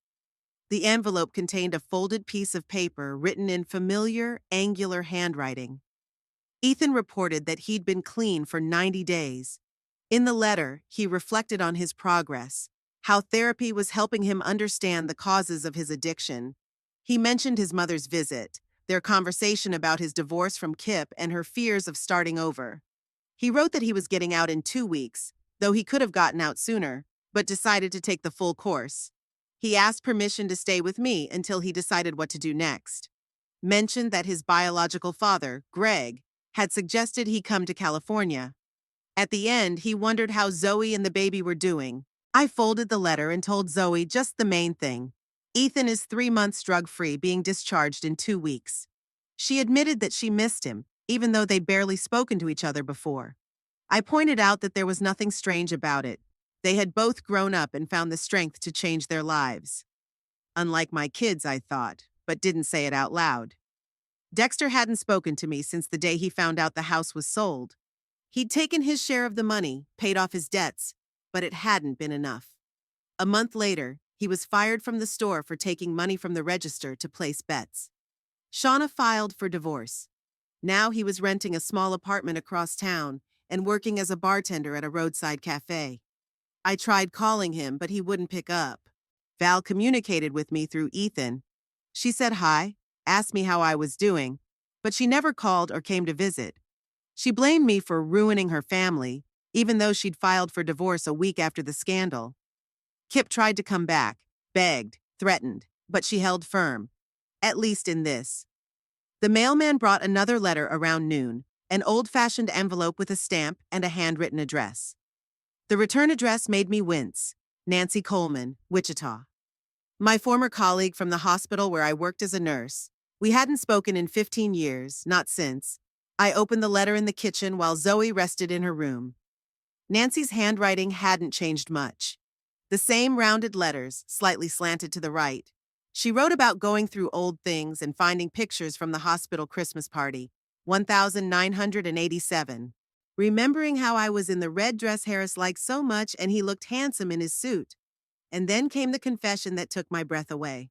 The envelope contained a folded piece of paper written in familiar, angular handwriting. Ethan reported that he'd been clean for 90 days. In the letter, he reflected on his progress, how therapy was helping him understand the causes of his addiction. He mentioned his mother's visit, their conversation about his divorce from Kip and her fears of starting over. He wrote that he was getting out in 2 weeks, though he could have gotten out sooner, but decided to take the full course. He asked permission to stay with me until he decided what to do next. Mentioned that his biological father, Greg, had suggested he come to California. At the end, he wondered how Zoe and the baby were doing. I folded the letter and told Zoe just the main thing. Ethan is 3 months drug-free, being discharged in 2 weeks. She admitted that she missed him, even though they'd barely spoken to each other before. I pointed out that there was nothing strange about it. They had both grown up and found the strength to change their lives. Unlike my kids, I thought, but didn't say it out loud. Dexter hadn't spoken to me since the day he found out the house was sold. He'd taken his share of the money, paid off his debts, but it hadn't been enough. A month later, he was fired from the store for taking money from the register to place bets. Shauna filed for divorce. Now he was renting a small apartment across town and working as a bartender at a roadside cafe. I tried calling him, but he wouldn't pick up. Val communicated with me through Ethan. She said hi, asked me how I was doing, but she never called or came to visit. She blamed me for ruining her family, even though she'd filed for divorce a week after the scandal. Kip tried to come back, begged, threatened, but she held firm, at least in this. The mailman brought another letter around noon, an old-fashioned envelope with a stamp and a handwritten address. The return address made me wince. Nancy Coleman, Wichita. My former colleague from the hospital where I worked as a nurse. We hadn't spoken in 15 years, not since. I opened the letter in the kitchen while Zoe rested in her room. Nancy's handwriting hadn't changed much. The same rounded letters, slightly slanted to the right. She wrote about going through old things and finding pictures from the hospital Christmas party, 1987. Remembering how I was in the red dress Harris liked so much and he looked handsome in his suit. And then came the confession that took my breath away.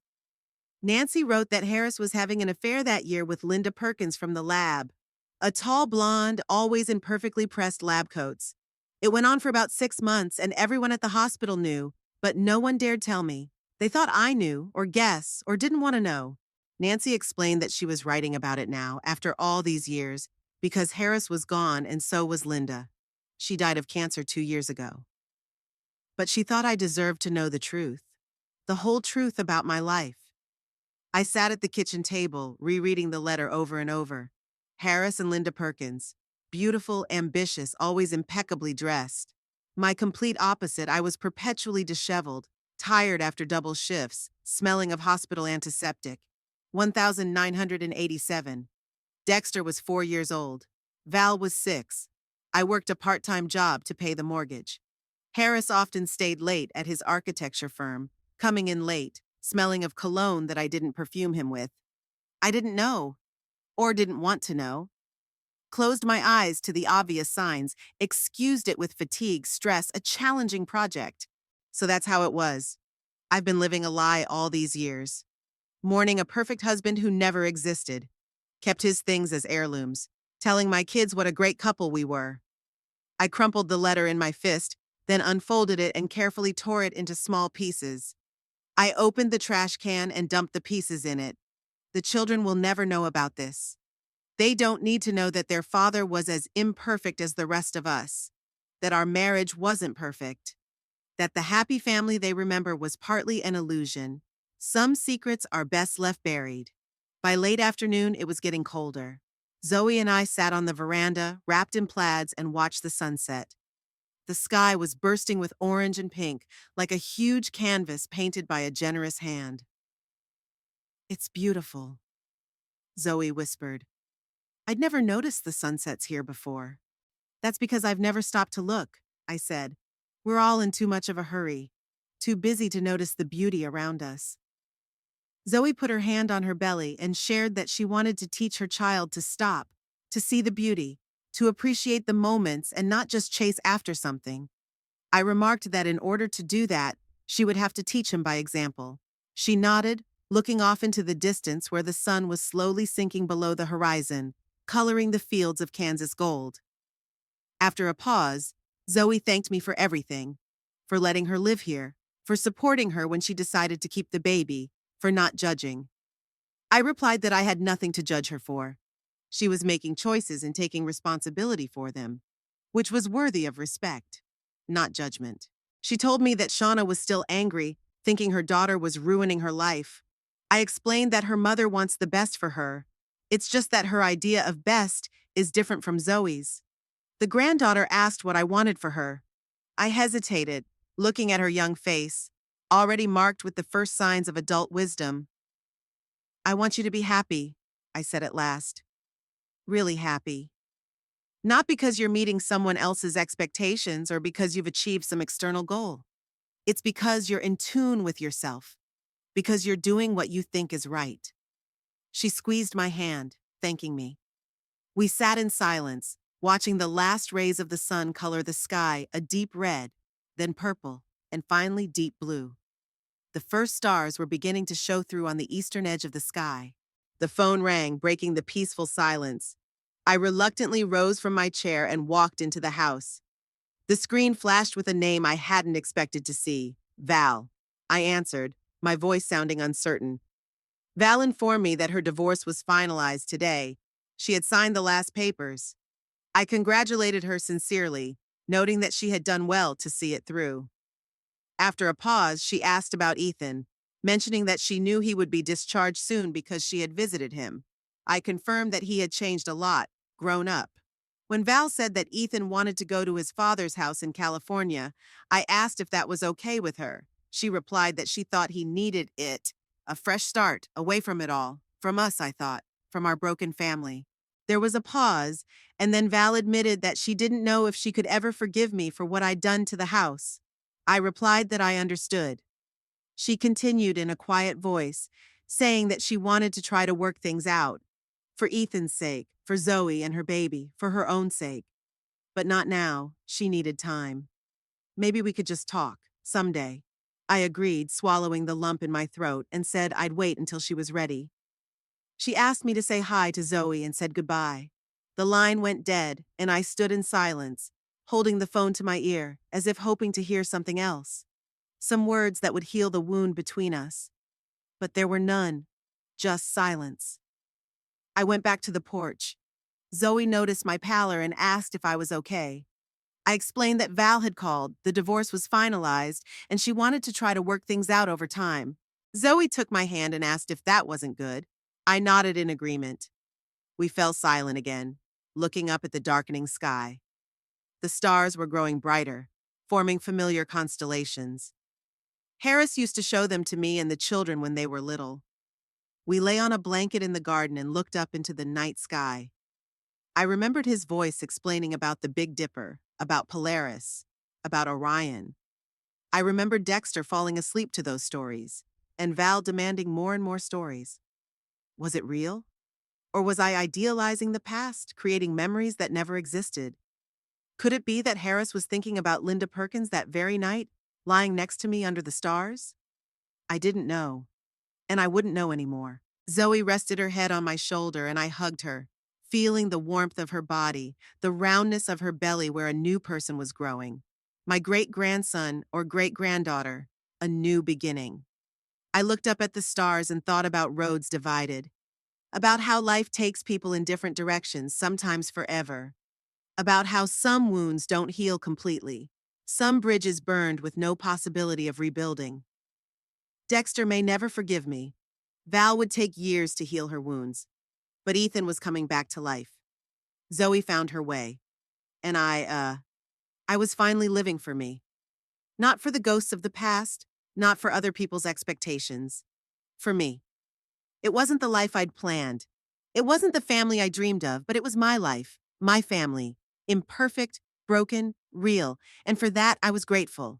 Nancy wrote that Harris was having an affair that year with Linda Perkins from the lab, a tall blonde, always in perfectly pressed lab coats. It went on for about 6 months and everyone at the hospital knew, but no one dared tell me. They thought I knew, or guess, or didn't want to know. Nancy explained that she was writing about it now, after all these years, because Harris was gone and so was Linda. She died of cancer 2 years ago. But she thought I deserved to know the truth. The whole truth about my life. I sat at the kitchen table, rereading the letter over and over. Harris and Linda Perkins. Beautiful, ambitious, always impeccably dressed. My complete opposite, I was perpetually disheveled, tired after double shifts, smelling of hospital antiseptic. 1987. Dexter was 4 years old. Val was 6. I worked a part-time job to pay the mortgage. Harris often stayed late at his architecture firm, coming in late, smelling of cologne that I didn't perfume him with. I didn't know, or didn't want to know. Closed my eyes to the obvious signs, excused it with fatigue, stress, a challenging project. So that's how it was. I've been living a lie all these years. Mourning a perfect husband who never existed. Kept his things as heirlooms, telling my kids what a great couple we were. I crumpled the letter in my fist, then unfolded it and carefully tore it into small pieces. I opened the trash can and dumped the pieces in it. The children will never know about this. They don't need to know that their father was as imperfect as the rest of us, that our marriage wasn't perfect, that the happy family they remember was partly an illusion. Some secrets are best left buried. By late afternoon, it was getting colder. Zoe and I sat on the veranda, wrapped in plaids, and watched the sunset. The sky was bursting with orange and pink, like a huge canvas painted by a generous hand. "It's beautiful," Zoe whispered. "I'd never noticed the sunsets here before." "That's because I've never stopped to look," I said. "We're all in too much of a hurry, too busy to notice the beauty around us." Zoe put her hand on her belly and shared that she wanted to teach her child to stop, to see the beauty, to appreciate the moments and not just chase after something. I remarked that in order to do that, she would have to teach him by example. She nodded, looking off into the distance where the sun was slowly sinking below the horizon, coloring the fields of Kansas gold. After a pause, Zoe thanked me for everything, for letting her live here, for supporting her when she decided to keep the baby, for not judging. I replied that I had nothing to judge her for. She was making choices and taking responsibility for them, which was worthy of respect, not judgment. She told me that Shauna was still angry, thinking her daughter was ruining her life. I explained that her mother wants the best for her. It's just that her idea of best is different from Zoe's. The granddaughter asked what I wanted for her. I hesitated, looking at her young face, already marked with the first signs of adult wisdom. "I want you to be happy," I said at last. "Really happy. Not because you're meeting someone else's expectations or because you've achieved some external goal. It's because you're in tune with yourself, because you're doing what you think is right." She squeezed my hand, thanking me. We sat in silence, watching the last rays of the sun color the sky a deep red, then purple, and finally deep blue. The first stars were beginning to show through on the eastern edge of the sky. The phone rang, breaking the peaceful silence. I reluctantly rose from my chair and walked into the house. The screen flashed with a name I hadn't expected to see, Val. I answered, my voice sounding uncertain. Val informed me that her divorce was finalized today. She had signed the last papers. I congratulated her sincerely, noting that she had done well to see it through. After a pause, she asked about Ethan, mentioning that she knew he would be discharged soon because she had visited him. I confirmed that he had changed a lot, grown up. When Val said that Ethan wanted to go to his father's house in California, I asked if that was okay with her. She replied that she thought he needed it. A fresh start, away from it all. From us, I thought. From our broken family. There was a pause, and then Val admitted that she didn't know if she could ever forgive me for what I'd done to the house. I replied that I understood. She continued in a quiet voice, saying that she wanted to try to work things out. For Ethan's sake, for Zoe and her baby, for her own sake. But not now. She needed time. "Maybe we could just talk, someday." I agreed, swallowing the lump in my throat, and said I'd wait until she was ready. She asked me to say hi to Zoe and said goodbye. The line went dead, and I stood in silence, holding the phone to my ear, as if hoping to hear something else. Some words that would heal the wound between us. But there were none, just silence. I went back to the porch. Zoe noticed my pallor and asked if I was okay. I explained that Val had called, the divorce was finalized, and she wanted to try to work things out over time. Zoe took my hand and asked if that wasn't good. I nodded in agreement. We fell silent again, looking up at the darkening sky. The stars were growing brighter, forming familiar constellations. Harris used to show them to me and the children when they were little. We lay on a blanket in the garden and looked up into the night sky. I remembered his voice explaining about the Big Dipper, about Polaris, about Orion. I remembered Dexter falling asleep to those stories, and Val demanding more and more stories. Was it real? Or was I idealizing the past, creating memories that never existed? Could it be that Harris was thinking about Linda Perkins that very night, lying next to me under the stars? I didn't know, and I wouldn't know anymore. Zoe rested her head on my shoulder and I hugged her, feeling the warmth of her body, the roundness of her belly where a new person was growing. My great-grandson or great-granddaughter, a new beginning. I looked up at the stars and thought about roads divided, about how life takes people in different directions, sometimes forever, about how some wounds don't heal completely, some bridges burned with no possibility of rebuilding. Dexter may never forgive me. Val would take years to heal her wounds, but Ethan was coming back to life. Zoe found her way, and I was finally living for me. Not for the ghosts of the past, not for other people's expectations. For me. It wasn't the life I'd planned. It wasn't the family I dreamed of, but it was my life, my family. Imperfect, broken, real, and for that I was grateful.